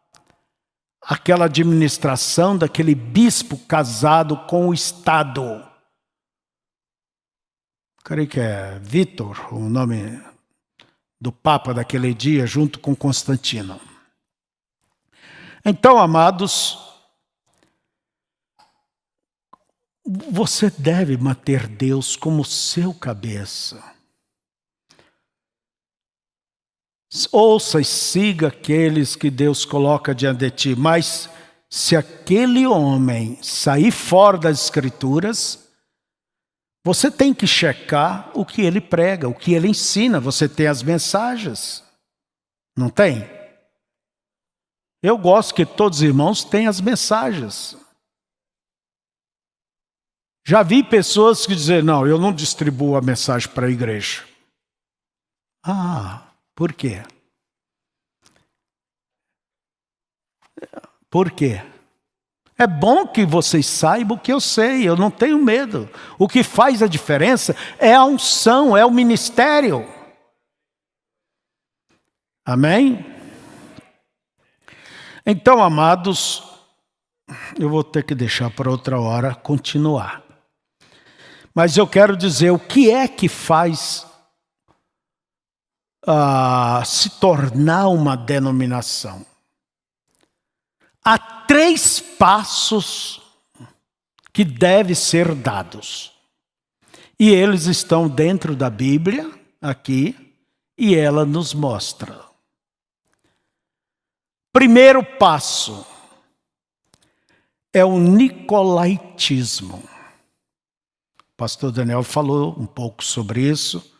aquela administração daquele bispo casado com o Estado. Creio que é Vítor, o nome do Papa daquele dia, junto com Constantino. Então, amados, você deve manter Deus como seu cabeça. Ouça e siga aqueles que Deus coloca diante de ti, mas se aquele homem sair fora das Escrituras, você tem que checar o que ele prega, o que ele ensina. Você tem as mensagens, não tem? Eu gosto que todos os irmãos tenham as mensagens. Já vi pessoas que dizem, não, eu não distribuo a mensagem para a igreja. Por quê? Por quê? É bom que vocês saibam o que eu sei, eu não tenho medo. O que faz a diferença é a unção, é o ministério. Amém? Então, amados, eu vou ter que deixar para outra hora continuar. Mas eu quero dizer o que é que faz se tornar uma denominação. Há 3 passos que devem ser dados. E eles estão dentro da Bíblia, aqui, e ela nos mostra. Primeiro passo é o nicolaítismo. O pastor Daniel falou um pouco sobre isso.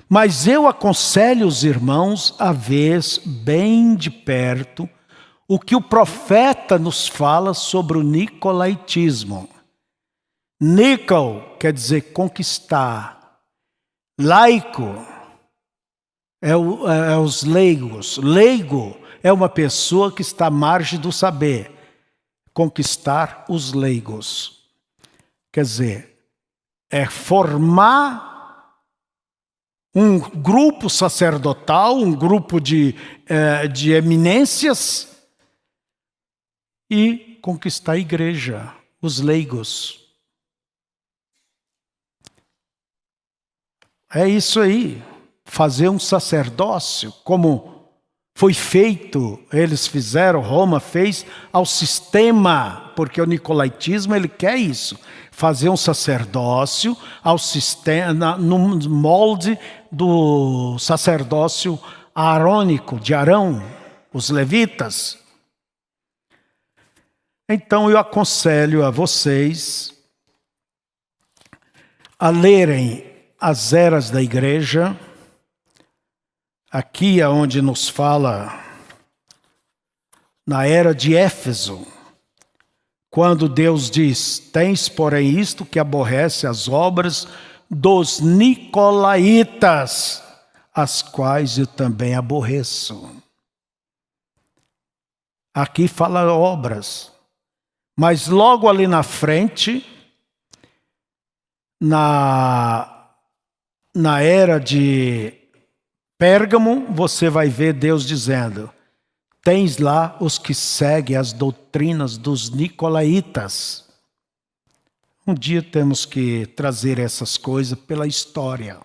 Mas eu aconselho os irmãos a ver bem de perto o que o profeta nos fala sobre o nicolaítismo. Nicol quer dizer conquistar. Laico é os leigos. Leigo é uma pessoa que está à margem do saber. Conquistar os leigos. Quer dizer, é formar um grupo sacerdotal, um grupo de eminências e conquistar a igreja, os leigos. É isso aí, fazer um sacerdócio, como foi feito, eles fizeram, Roma fez ao sistema, porque o nicolaítismo ele quer isso, fazer um sacerdócio ao sistema, no molde do sacerdócio aarônico de Arão, os levitas. Então eu aconselho a vocês a lerem as eras da igreja. Aqui é onde nos fala na era de Éfeso, quando Deus diz: tens, porém, isto que aborrece as obras dos nicolaítas, as quais eu também aborreço. Aqui fala obras, mas logo ali na frente, na era de Pérgamo, você vai ver Deus dizendo: tens lá os que seguem as doutrinas dos nicolaítas. Um dia temos que trazer essas coisas pela história.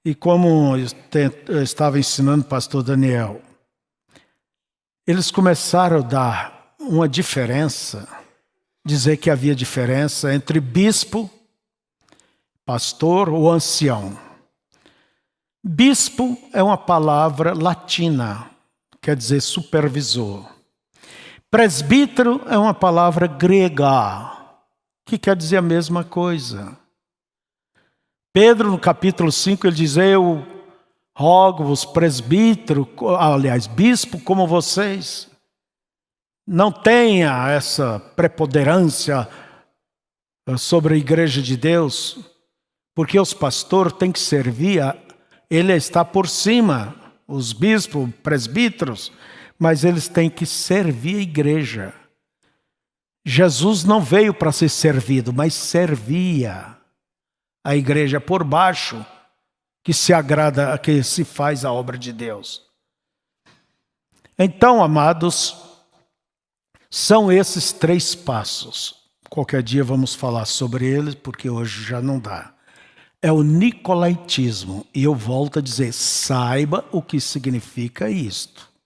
E como eu estava ensinando o pastor Daniel, eles começaram a dar uma diferença, dizer que havia diferença entre bispo, pastor ou ancião. Bispo é uma palavra latina, quer dizer supervisor. Presbítero é uma palavra grega, que quer dizer a mesma coisa. Pedro, no capítulo 5, ele diz: eu rogo-vos, presbítero, aliás, bispo como vocês, não tenha essa preponderância sobre a igreja de Deus, porque os pastores têm que servir, ele está por cima, os bispos, presbíteros, mas eles têm que servir a igreja. Jesus não veio para ser servido, mas servia a igreja por baixo, que se agrada, que se faz a obra de Deus. Então, amados, são esses 3 passos. Qualquer dia vamos falar sobre eles, porque hoje já não dá. É o nicolaítismo, e eu volto a dizer, saiba o que significa isto.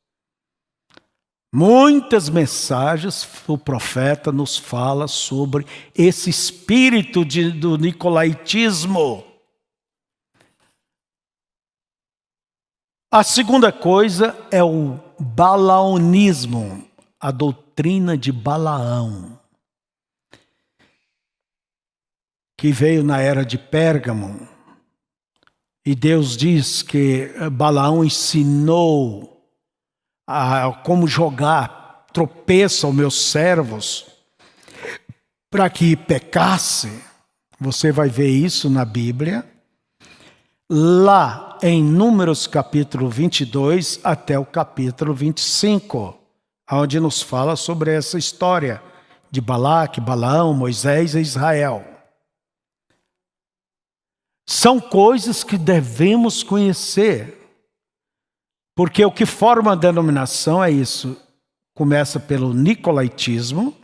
Muitas mensagens o profeta nos fala sobre esse espírito do nicolaítismo. A segunda coisa é o balaonismo, a doutrina de Balaão, que veio na era de Pérgamo. E Deus diz que Balaão ensinou como jogar tropeço aos meus servos para que pecasse. Você vai ver isso na Bíblia, lá em Números capítulo 22 até o capítulo 25, onde nos fala sobre essa história de Balaque, Balaão, Moisés e Israel. São coisas que devemos conhecer, porque o que forma a denominação é isso. Começa pelo nicolaítismo,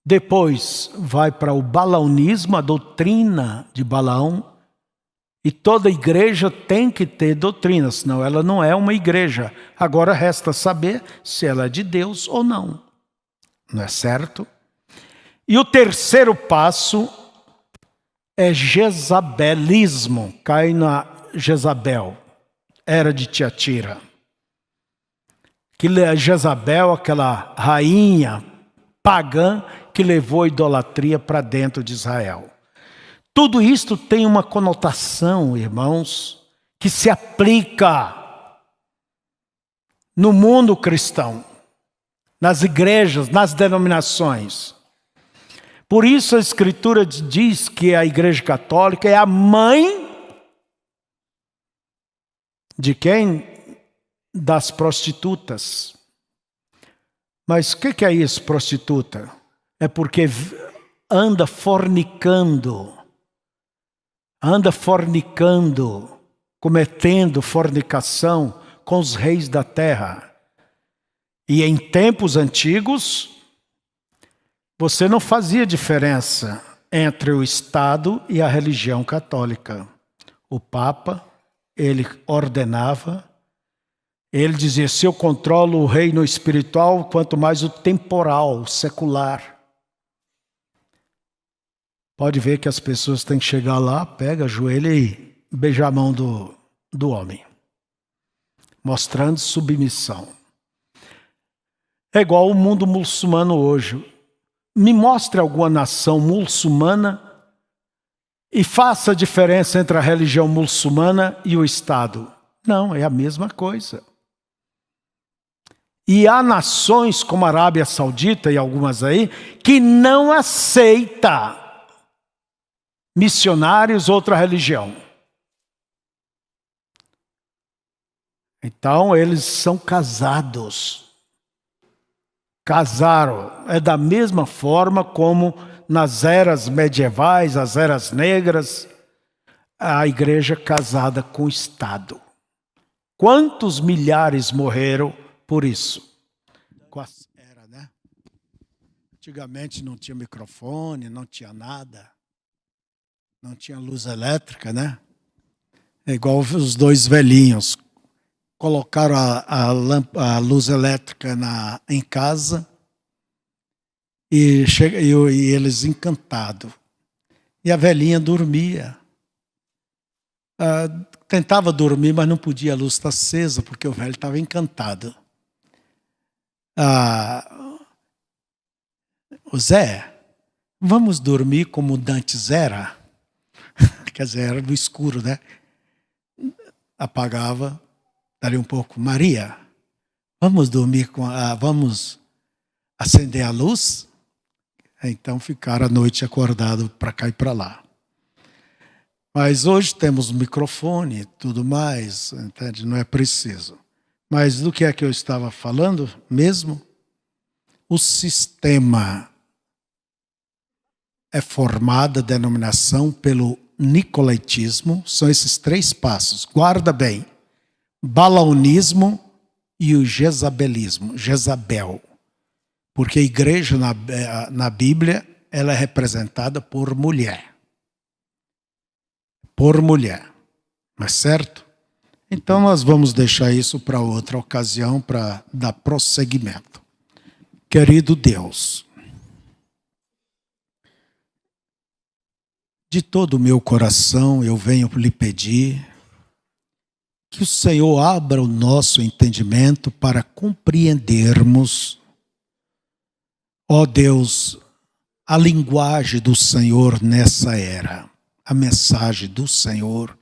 depois vai para o balaonismo, a doutrina de Balaão, e toda igreja tem que ter doutrina, senão ela não é uma igreja. Agora resta saber se ela é de Deus ou não. Não é certo? E o terceiro passo é jezabelismo, cai na Jezabel, era de Tiatira. Que Jezabel, aquela rainha pagã que levou a idolatria para dentro de Israel. Tudo isto tem uma conotação, irmãos, que se aplica no mundo cristão, nas igrejas, nas denominações. Por isso a Escritura diz que a Igreja Católica é a mãe de quem? Das prostitutas. Mas o que é isso, prostituta? É porque anda fornicando, cometendo fornicação com os reis da terra. E em tempos antigos, você não fazia diferença entre o Estado e a religião católica. O Papa, ele ordenava, ele dizia: se eu controlo o reino espiritual, quanto mais o temporal, o secular. Pode ver que as pessoas têm que chegar lá, pega, ajoelha e beijar a mão do homem, mostrando submissão. É igual o mundo muçulmano hoje. Me mostre alguma nação muçulmana e faça a diferença entre a religião muçulmana e o Estado. Não, é a mesma coisa. E há nações como a Arábia Saudita e algumas aí, que não aceita missionários, outra religião. Então, eles são casados. Casaram. É da mesma forma como nas eras medievais, as eras negras, a igreja casada com o Estado. Quantos milhares morreram por isso? Era, né? Antigamente não tinha microfone, não tinha nada. Não tinha luz elétrica, né? É igual os dois velhinhos. Colocaram a luz elétrica em casa e eles encantados. E a velhinha dormia. Tentava dormir, mas não podia, a luz estar acesa, porque o velho estava encantado. O Zé, vamos dormir como dantes era? Quer dizer, era no escuro, né? Apagava, dali um pouco. Maria, vamos dormir vamos acender a luz? Então ficaram a noite acordados para cá e para lá. Mas hoje temos microfone e tudo mais, entende? Não é preciso. Mas do que é que eu estava falando mesmo? O sistema é formado, a denominação, pelo nicolaítismo. São esses 3 passos. Guarda bem. Balaonismo e o jezabelismo. Jezabel. Porque a igreja na Bíblia, ela é representada por mulher. Por mulher. Não é certo? Então nós vamos deixar isso para outra ocasião, para dar prosseguimento. Querido Deus, de todo o meu coração eu venho lhe pedir que o Senhor abra o nosso entendimento para compreendermos, ó Deus, a linguagem do Senhor nessa era, a mensagem do Senhor,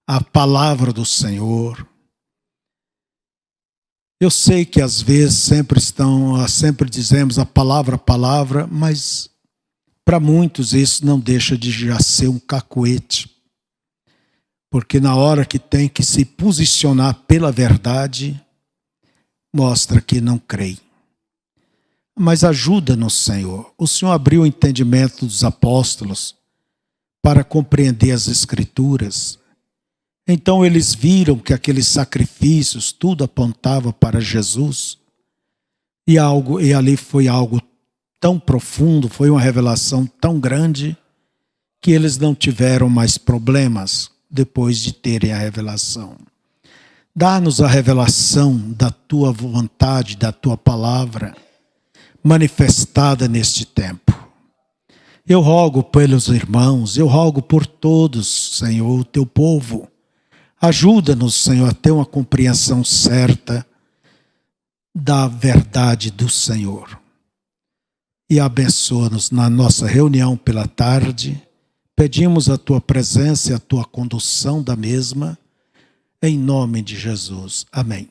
a palavra do Senhor. Eu sei que às vezes sempre dizemos a palavra, mas para muitos isso não deixa de já ser um cacuete. Porque na hora que tem que se posicionar pela verdade, mostra que não crê. Mas ajuda-nos, Senhor. O Senhor abriu o entendimento dos apóstolos para compreender as Escrituras. Então eles viram que aqueles sacrifícios, tudo apontava para Jesus. E ali foi algo tão profundo, foi uma revelação tão grande, que eles não tiveram mais problemas depois de terem a revelação. Dá-nos a revelação da tua vontade, da tua palavra, manifestada neste tempo. Eu rogo pelos irmãos, eu rogo por todos, Senhor, o teu povo. Ajuda-nos, Senhor, a ter uma compreensão certa da verdade do Senhor. E abençoa-nos na nossa reunião pela tarde. Pedimos a tua presença e a tua condução da mesma, em nome de Jesus. Amém.